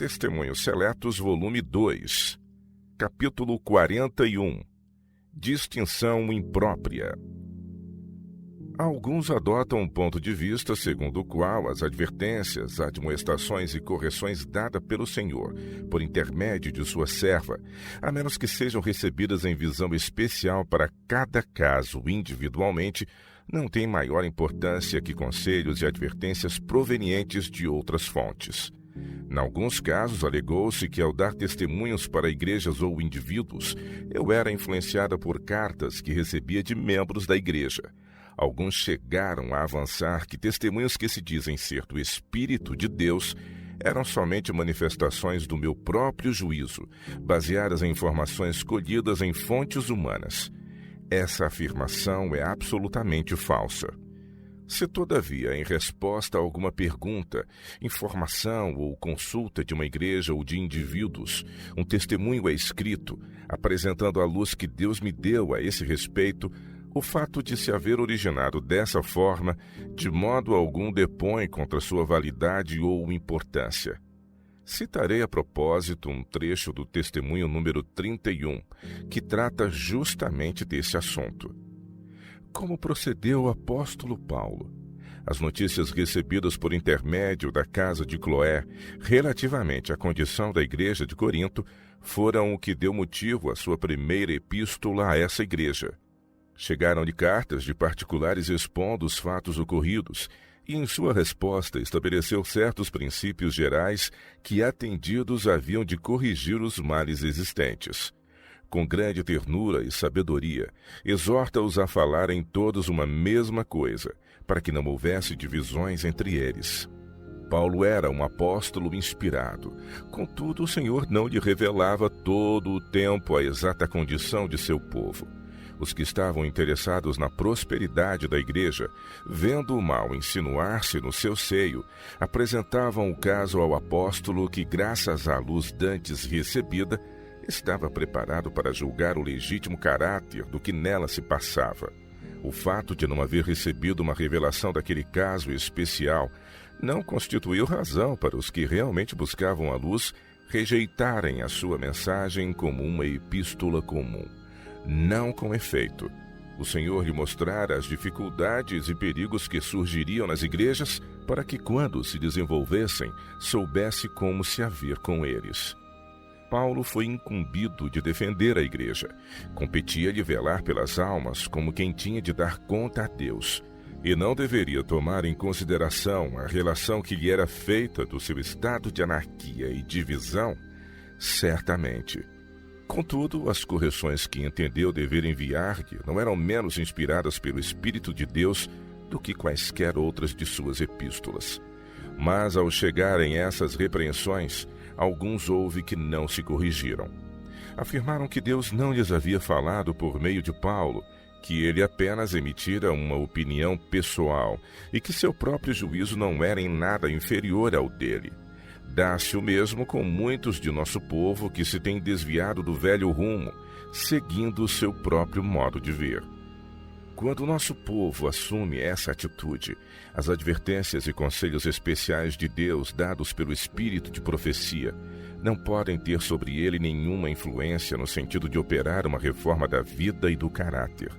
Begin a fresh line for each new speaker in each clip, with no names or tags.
Testemunhos Seletos, volume 2, capítulo 41. Distinção imprópria. Alguns adotam um ponto de vista segundo o qual as advertências, admoestações e correções dadas pelo Senhor, por intermédio de sua serva, a menos que sejam recebidas em visão especial para cada caso individualmente, não têm maior importância que conselhos e advertências provenientes de outras fontes. Em alguns casos, alegou-se que, ao dar testemunhos para igrejas ou indivíduos, eu era influenciada por cartas que recebia de membros da igreja. Alguns chegaram a avançar que testemunhos que se dizem ser do Espírito de Deus eram somente manifestações do meu próprio juízo, baseadas em informações colhidas em fontes humanas. Essa afirmação é absolutamente falsa. Se, todavia, em resposta a alguma pergunta, informação ou consulta de uma igreja ou de indivíduos, um testemunho é escrito, apresentando a luz que Deus me deu a esse respeito, o fato de se haver originado dessa forma, de modo algum depõe contra sua validade ou importância. Citarei a propósito um trecho do testemunho número 31, que trata justamente desse assunto. Como procedeu o apóstolo Paulo? As notícias recebidas por intermédio da casa de Cloé relativamente à condição da igreja de Corinto foram o que deu motivo à sua primeira epístola a essa igreja. Chegaram-lhe cartas de particulares expondo os fatos ocorridos, e em sua resposta estabeleceu certos princípios gerais que, atendidos, haviam de corrigir os males existentes. Com grande ternura e sabedoria, exorta-os a falarem todos uma mesma coisa, para que não houvesse divisões entre eles. Paulo era um apóstolo inspirado, contudo o Senhor não lhe revelava todo o tempo a exata condição de seu povo. Os que estavam interessados na prosperidade da igreja, vendo o mal insinuar-se no seu seio, apresentavam o caso ao apóstolo que, graças à luz dantes recebida, estava preparado para julgar o legítimo caráter do que nela se passava. O fato de não haver recebido uma revelação daquele caso especial não constituiu razão para os que realmente buscavam a luz rejeitarem a sua mensagem como uma epístola comum. Não com efeito. O Senhor lhe mostrara as dificuldades e perigos que surgiriam nas igrejas para que, quando se desenvolvessem, soubesse como se haver com eles. Paulo foi incumbido de defender a igreja. Competia-lhe velar pelas almas como quem tinha de dar conta a Deus, e não deveria tomar em consideração a relação que lhe era feita do seu estado de anarquia e divisão, certamente. Contudo, as correções que entendeu dever enviar-lhe não eram menos inspiradas pelo Espírito de Deus do que quaisquer outras de suas epístolas. Mas, ao chegarem essas repreensões, alguns houve que não se corrigiram. Afirmaram que Deus não lhes havia falado por meio de Paulo, que ele apenas emitira uma opinião pessoal e que seu próprio juízo não era em nada inferior ao dele. Dá-se o mesmo com muitos de nosso povo que se têm desviado do velho rumo, seguindo o seu próprio modo de ver. Quando o nosso povo assume essa atitude, as advertências e conselhos especiais de Deus dados pelo Espírito de profecia não podem ter sobre ele nenhuma influência no sentido de operar uma reforma da vida e do caráter.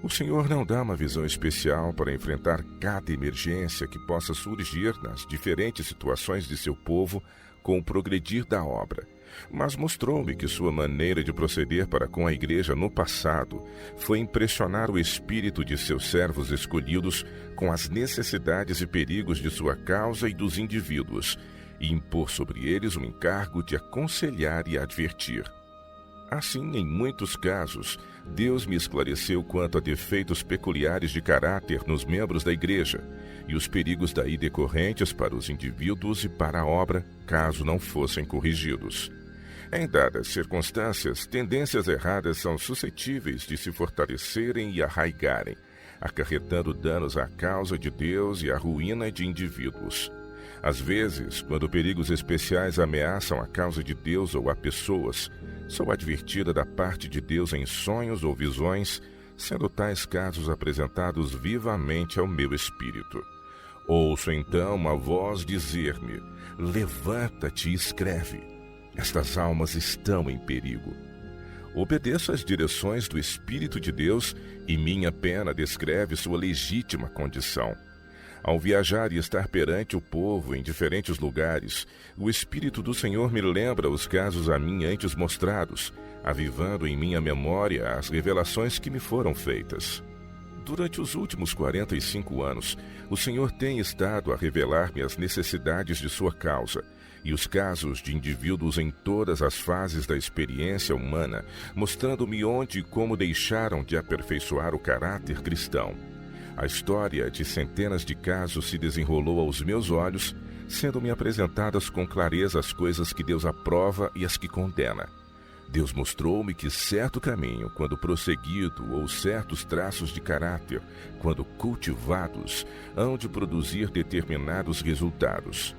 O Senhor não dá uma visão especial para enfrentar cada emergência que possa surgir nas diferentes situações de seu povo com o progredir da obra, mas mostrou-me que sua maneira de proceder para com a igreja no passado foi impressionar o espírito de seus servos escolhidos com as necessidades e perigos de sua causa e dos indivíduos, e impor sobre eles um encargo de aconselhar e advertir. Assim, em muitos casos, Deus me esclareceu quanto a defeitos peculiares de caráter nos membros da igreja e os perigos daí decorrentes para os indivíduos e para a obra, caso não fossem corrigidos. Em dadas circunstâncias, tendências erradas são suscetíveis de se fortalecerem e arraigarem, acarretando danos à causa de Deus e à ruína de indivíduos. Às vezes, quando perigos especiais ameaçam a causa de Deus ou a pessoas, sou advertida da parte de Deus em sonhos ou visões, sendo tais casos apresentados vivamente ao meu espírito. Ouço então uma voz dizer-me: levanta-te e escreve. Estas almas estão em perigo. Obedeço às direções do Espírito de Deus e minha pena descreve sua legítima condição. Ao viajar e estar perante o povo em diferentes lugares, o Espírito do Senhor me lembra os casos a mim antes mostrados, avivando em minha memória as revelações que me foram feitas. Durante os últimos 45 anos, o Senhor tem estado a revelar-me as necessidades de sua causa e os casos de indivíduos em todas as fases da experiência humana, mostrando-me onde e como deixaram de aperfeiçoar o caráter cristão. A história de centenas de casos se desenrolou aos meus olhos, sendo-me apresentadas com clareza as coisas que Deus aprova e as que condena. Deus mostrou-me que certo caminho, quando prosseguido, ou certos traços de caráter, quando cultivados, hão de produzir determinados resultados.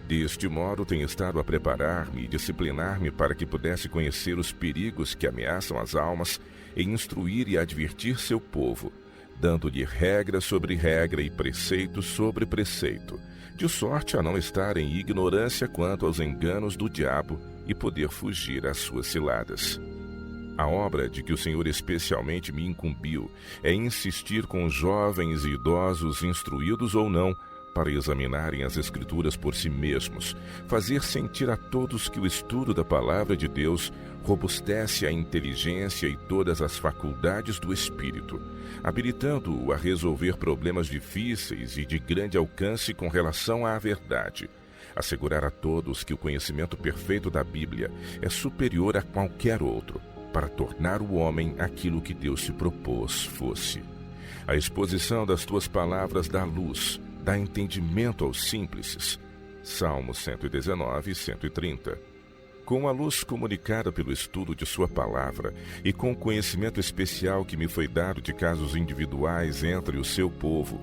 Deste modo, tenho estado a preparar-me e disciplinar-me para que pudesse conhecer os perigos que ameaçam as almas e instruir e advertir seu povo, dando-lhe regra sobre regra e preceito sobre preceito, de sorte a não estar em ignorância quanto aos enganos do diabo e poder fugir às suas ciladas. A obra de que o Senhor especialmente me incumbiu é insistir com jovens e idosos, instruídos ou não, para examinarem as Escrituras por si mesmos, fazer sentir a todos que o estudo da Palavra de Deus robustece a inteligência e todas as faculdades do espírito, habilitando-o a resolver problemas difíceis e de grande alcance com relação à verdade. Assegurar a todos que o conhecimento perfeito da Bíblia é superior a qualquer outro, para tornar o homem aquilo que Deus se propôs fosse. A exposição das tuas palavras dá luz, dá entendimento aos simples. Salmos 119 e 130. Com a luz comunicada pelo estudo de sua palavra e com o conhecimento especial que me foi dado de casos individuais entre o seu povo,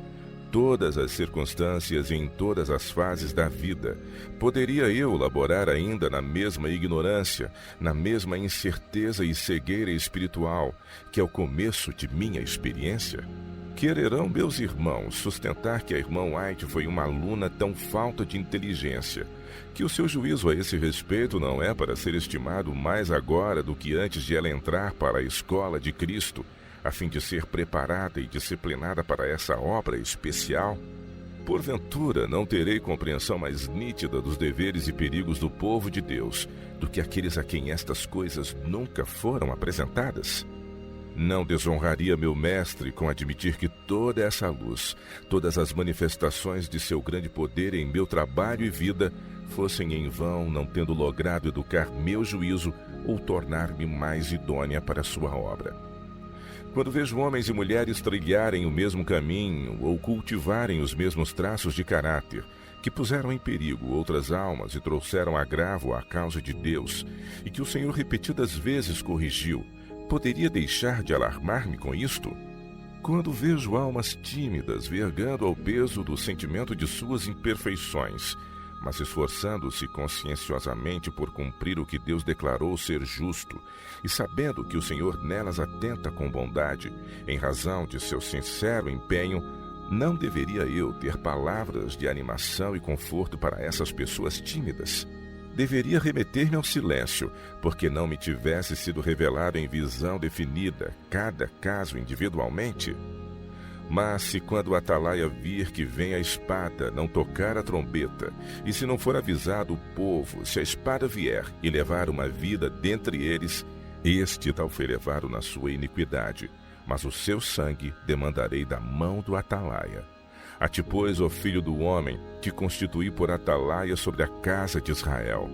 todas as circunstâncias e em todas as fases da vida, poderia eu laborar ainda na mesma ignorância, na mesma incerteza e cegueira espiritual, que é o começo de minha experiência? Quererão meus irmãos sustentar que a irmã White foi uma aluna tão falta de inteligência, que o seu juízo a esse respeito não é para ser estimado mais agora do que antes de ela entrar para a escola de Cristo, a fim de ser preparada e disciplinada para essa obra especial? Porventura, não terei compreensão mais nítida dos deveres e perigos do povo de Deus do que aqueles a quem estas coisas nunca foram apresentadas? Não desonraria meu mestre com admitir que toda essa luz, todas as manifestações de seu grande poder em meu trabalho e vida, fossem em vão, não tendo logrado educar meu juízo ou tornar-me mais idônea para a sua obra. Quando vejo homens e mulheres trilharem o mesmo caminho ou cultivarem os mesmos traços de caráter, que puseram em perigo outras almas e trouxeram agravo à causa de Deus, e que o Senhor repetidas vezes corrigiu, poderia deixar de alarmar-me com isto? Quando vejo almas tímidas vergando ao peso do sentimento de suas imperfeições, mas esforçando-se conscienciosamente por cumprir o que Deus declarou ser justo, e sabendo que o Senhor nelas atenta com bondade, em razão de seu sincero empenho, não deveria eu ter palavras de animação e conforto para essas pessoas tímidas? Deveria remeter-me ao silêncio, porque não me tivesse sido revelado em visão definida cada caso individualmente? Mas se quando o atalaia vir que vem a espada, não tocar a trombeta, e se não for avisado o povo, se a espada vier e levar uma vida dentre eles, este tal foi levado na sua iniquidade, mas o seu sangue demandarei da mão do atalaia. A ti, pois, ó filho do homem, te constituí por atalaia sobre a casa de Israel.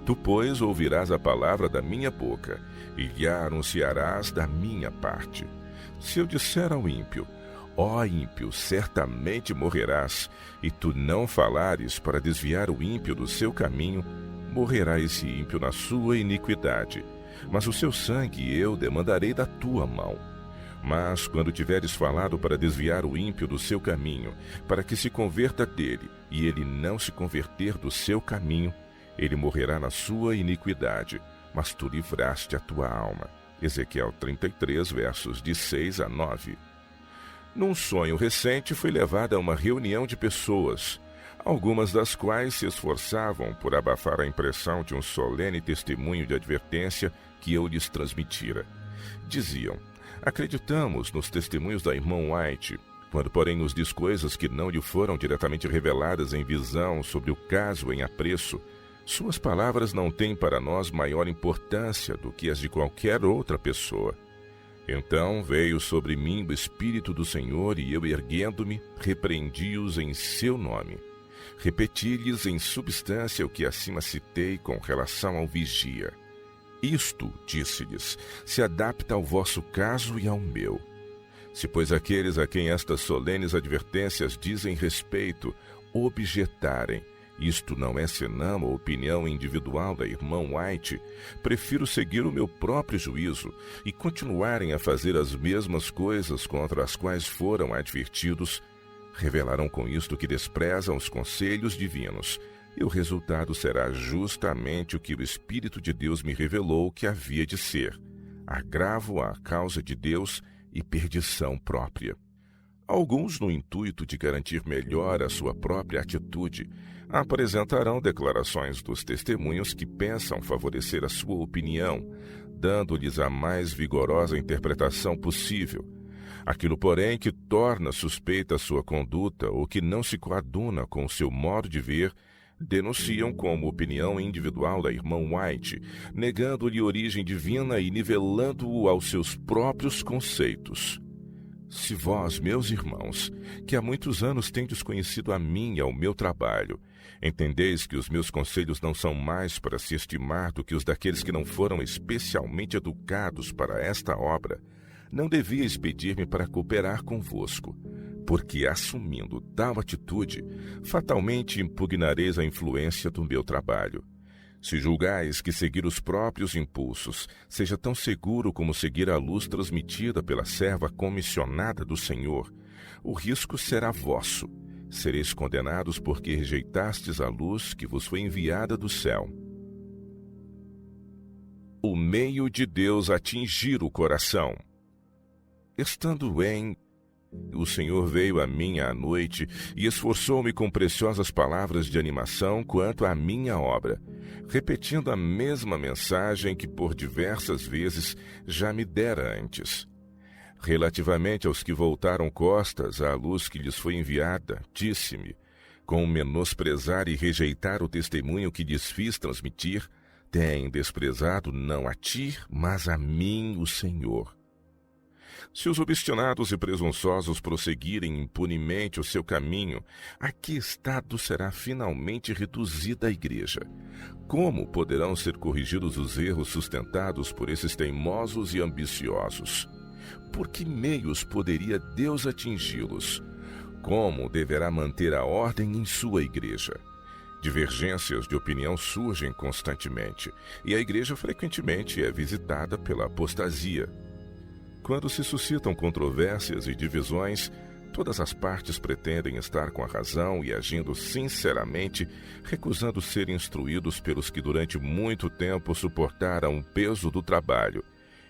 Tu, pois, ouvirás a palavra da minha boca, e lhe anunciarás da minha parte. Se eu disser ao ímpio: ó ímpio, certamente morrerás, e tu não falares para desviar o ímpio do seu caminho, morrerá esse ímpio na sua iniquidade, mas o seu sangue eu demandarei da tua mão. Mas quando tiveres falado para desviar o ímpio do seu caminho, para que se converta dele, e ele não se converter do seu caminho, ele morrerá na sua iniquidade, mas tu livraste a tua alma. Ezequiel 33, versos de 6 a 9. Num sonho recente, fui levada a uma reunião de pessoas, algumas das quais se esforçavam por abafar a impressão de um solene testemunho de advertência que eu lhes transmitira. Diziam: acreditamos nos testemunhos da irmã White, quando, porém, nos diz coisas que não lhe foram diretamente reveladas em visão sobre o caso em apreço, suas palavras não têm para nós maior importância do que as de qualquer outra pessoa. Então veio sobre mim o Espírito do Senhor e eu, erguendo-me, repreendi-os em seu nome. Repeti-lhes em substância o que acima citei com relação ao vigia. Isto, disse-lhes, se adapta ao vosso caso e ao meu. Se, pois, aqueles a quem estas solenes advertências dizem respeito objetarem, isto não é senão a opinião individual da irmã White, prefiro seguir o meu próprio juízo e continuarem a fazer as mesmas coisas contra as quais foram advertidos, revelarão com isto que desprezam os conselhos divinos, e o resultado será justamente o que o Espírito de Deus me revelou que havia de ser: agravo à causa de Deus e perdição própria. Alguns, no intuito de garantir melhor a sua própria atitude, apresentarão declarações dos testemunhos que pensam favorecer a sua opinião, dando-lhes a mais vigorosa interpretação possível. Aquilo, porém, que torna suspeita a sua conduta ou que não se coaduna com o seu modo de ver, denunciam como opinião individual da irmã White, negando-lhe origem divina e nivelando-o aos seus próprios conceitos. Se vós, meus irmãos, que há muitos anos tendes conhecido a mim e ao meu trabalho, entendeis que os meus conselhos não são mais para se estimar do que os daqueles que não foram especialmente educados para esta obra, não devíeis pedir-me para cooperar convosco, porque, assumindo tal atitude, fatalmente impugnareis a influência do meu trabalho. Se julgais que seguir os próprios impulsos seja tão seguro como seguir a luz transmitida pela serva comissionada do Senhor, o risco será vosso. Sereis condenados porque rejeitastes a luz que vos foi enviada do céu. O meio de Deus atingir o coração. Estando o Senhor veio a mim à noite e esforçou-me com preciosas palavras de animação quanto à minha obra, repetindo a mesma mensagem que por diversas vezes já me dera antes. Relativamente aos que voltaram costas à luz que lhes foi enviada, disse-me, com menosprezar e rejeitar o testemunho que lhes fiz transmitir, têm desprezado não a ti, mas a mim, o Senhor. Se os obstinados e presunçosos prosseguirem impunemente o seu caminho, a que estado será finalmente reduzida a igreja? Como poderão ser corrigidos os erros sustentados por esses teimosos e ambiciosos? Por que meios poderia Deus atingi-los? Como deverá manter a ordem em sua igreja? Divergências de opinião surgem constantemente, e a igreja frequentemente é visitada pela apostasia. Quando se suscitam controvérsias e divisões, todas as partes pretendem estar com a razão e agindo sinceramente, recusando ser instruídos pelos que durante muito tempo suportaram o peso do trabalho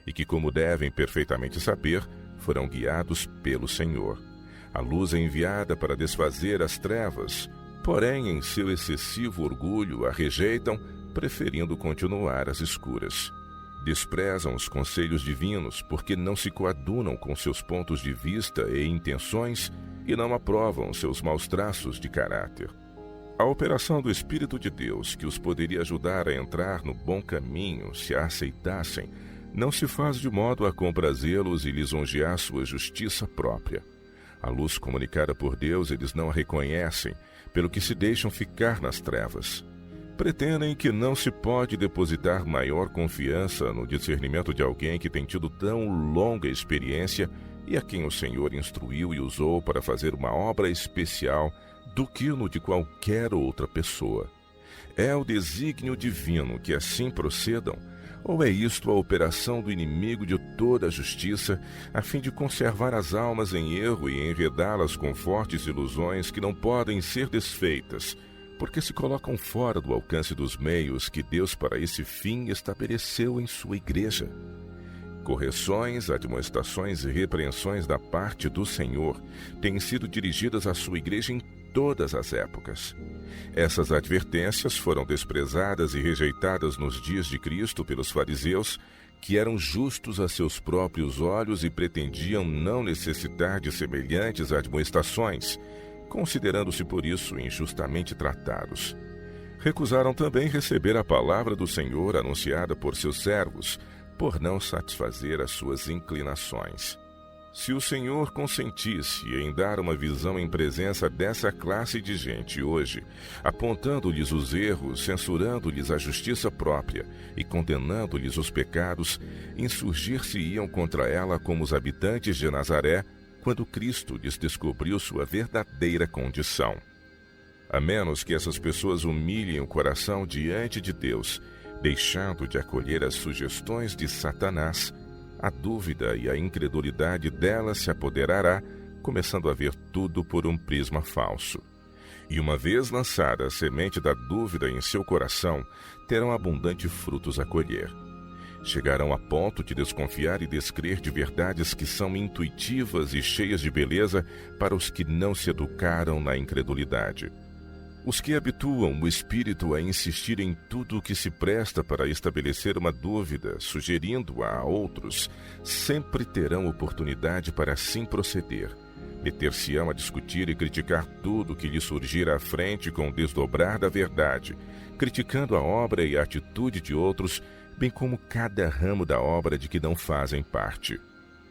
e que, como devem perfeitamente saber, foram guiados pelo Senhor. A luz é enviada para desfazer as trevas, porém, em seu excessivo orgulho, a rejeitam, preferindo continuar às escuras. Desprezam os conselhos divinos porque não se coadunam com seus pontos de vista e intenções e não aprovam seus maus traços de caráter. A operação do Espírito de Deus, que os poderia ajudar a entrar no bom caminho se a aceitassem, não se faz de modo a comprazê-los e lisonjear sua justiça própria. A luz comunicada por Deus eles não a reconhecem, pelo que se deixam ficar nas trevas. Pretendem que não se pode depositar maior confiança no discernimento de alguém que tem tido tão longa experiência e a quem o Senhor instruiu e usou para fazer uma obra especial do que no de qualquer outra pessoa. É o desígnio divino que assim procedam, ou é isto a operação do inimigo de toda a justiça, a fim de conservar as almas em erro e enredá-las com fortes ilusões que não podem ser desfeitas, porque se colocam fora do alcance dos meios que Deus para esse fim estabeleceu em sua igreja? Correções, admoestações e repreensões da parte do Senhor têm sido dirigidas à sua igreja em todas as épocas. Essas advertências foram desprezadas e rejeitadas nos dias de Cristo pelos fariseus, que eram justos a seus próprios olhos e pretendiam não necessitar de semelhantes admoestações, considerando-se por isso injustamente tratados. Recusaram também receber a palavra do Senhor anunciada por seus servos, por não satisfazer as suas inclinações. Se o Senhor consentisse em dar uma visão em presença dessa classe de gente hoje, apontando-lhes os erros, censurando-lhes a justiça própria e condenando-lhes os pecados, insurgir-se-iam contra ela como os habitantes de Nazaré, quando Cristo lhes descobriu sua verdadeira condição. A menos que essas pessoas humilhem o coração diante de Deus, deixando de acolher as sugestões de Satanás, a dúvida e a incredulidade delas se apoderará, começando a ver tudo por um prisma falso. E uma vez lançada a semente da dúvida em seu coração, terão abundante frutos a colher. Chegarão a ponto de desconfiar e descrer de verdades que são intuitivas e cheias de beleza para os que não se educaram na incredulidade. Os que habituam o espírito a insistir em tudo o que se presta para estabelecer uma dúvida, sugerindo-a a outros, sempre terão oportunidade para assim proceder. Meter-se-ão a discutir e criticar tudo que lhe surgir à frente com o desdobrar da verdade, criticando a obra e a atitude de outros, bem como cada ramo da obra de que não fazem parte.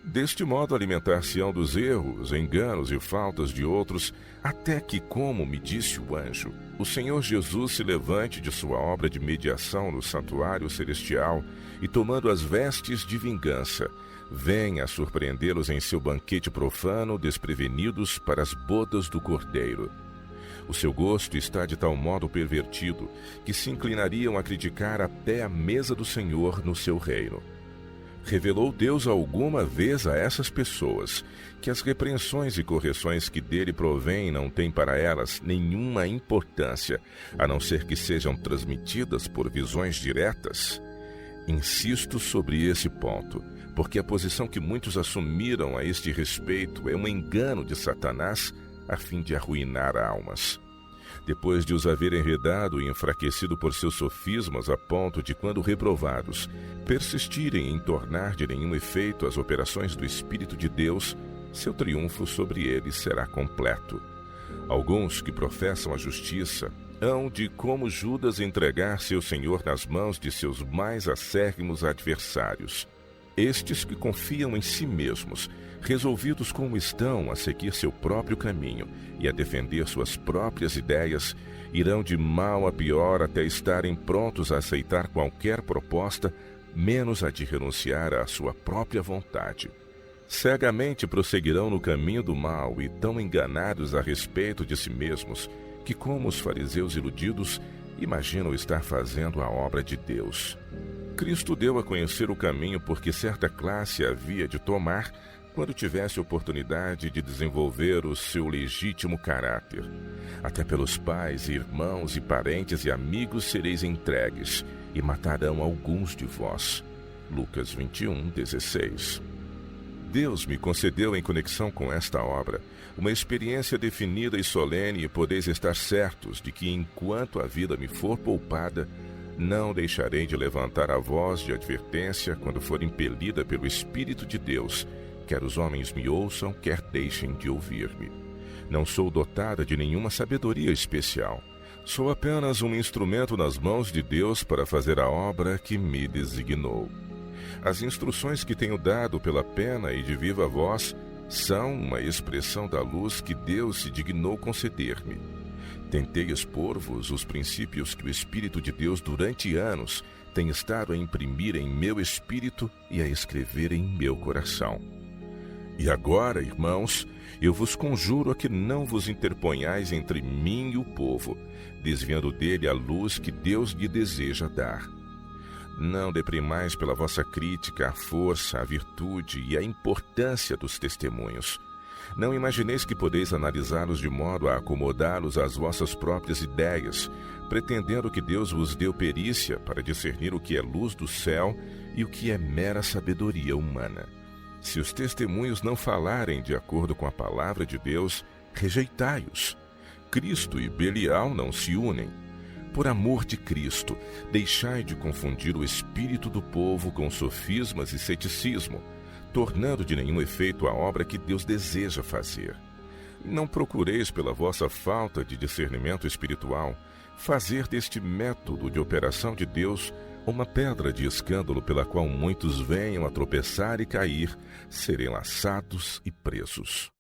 Deste modo alimentar-se-ão dos erros, enganos e faltas de outros, até que, como me disse o anjo, o Senhor Jesus se levante de sua obra de mediação no santuário celestial e, tomando as vestes de vingança, venha surpreendê-los em seu banquete profano, desprevenidos para as bodas do Cordeiro. O seu gosto está de tal modo pervertido que se inclinariam a criticar até a mesa do Senhor no seu reino. Revelou Deus alguma vez a essas pessoas que as repreensões e correções que dele provêm não têm para elas nenhuma importância, a não ser que sejam transmitidas por visões diretas? Insisto sobre esse ponto, porque a posição que muitos assumiram a este respeito é um engano de Satanás a fim de arruinar almas. Depois de os haver enredado e enfraquecido por seus sofismas a ponto de, quando reprovados, persistirem em tornar de nenhum efeito as operações do Espírito de Deus, seu triunfo sobre eles será completo. Alguns que professam a justiça hão de, como Judas, entregar seu Senhor nas mãos de seus mais acérrimos adversários. Estes que confiam em si mesmos, resolvidos como estão a seguir seu próprio caminho e a defender suas próprias ideias, irão de mal a pior até estarem prontos a aceitar qualquer proposta, menos a de renunciar à sua própria vontade. Cegamente prosseguirão no caminho do mal e tão enganados a respeito de si mesmos, que, como os fariseus iludidos, imaginam estar fazendo a obra de Deus. Cristo deu a conhecer o caminho porque certa classe havia de tomar quando tivesse oportunidade de desenvolver o seu legítimo caráter. Até pelos pais, irmãos e parentes e amigos sereis entregues, e matarão alguns de vós. Lucas 21:16. Deus me concedeu, em conexão com esta obra, uma experiência definida e solene, e podeis estar certos de que, enquanto a vida me for poupada, não deixarei de levantar a voz de advertência quando for impelida pelo Espírito de Deus, quer os homens me ouçam, quer deixem de ouvir-me. Não sou dotada de nenhuma sabedoria especial. Sou apenas um instrumento nas mãos de Deus para fazer a obra que me designou. As instruções que tenho dado pela pena e de viva voz são uma expressão da luz que Deus se dignou conceder-me. Tentei expor-vos os princípios que o Espírito de Deus durante anos tem estado a imprimir em meu espírito e a escrever em meu coração. E agora, irmãos, eu vos conjuro a que não vos interponhais entre mim e o povo, desviando dele a luz que Deus lhe deseja dar. Não deprimais pela vossa crítica a força, a virtude e a importância dos testemunhos. Não imagineis que podeis analisá-los de modo a acomodá-los às vossas próprias ideias, pretendendo que Deus vos deu perícia para discernir o que é luz do céu e o que é mera sabedoria humana. Se os testemunhos não falarem de acordo com a palavra de Deus, rejeitai-os. Cristo e Belial não se unem. Por amor de Cristo, deixai de confundir o espírito do povo com sofismas e ceticismo, tornando de nenhum efeito a obra que Deus deseja fazer. Não procureis, pela vossa falta de discernimento espiritual, fazer deste método de operação de Deus uma pedra de escândalo pela qual muitos venham a tropeçar e cair, serem laçados e presos.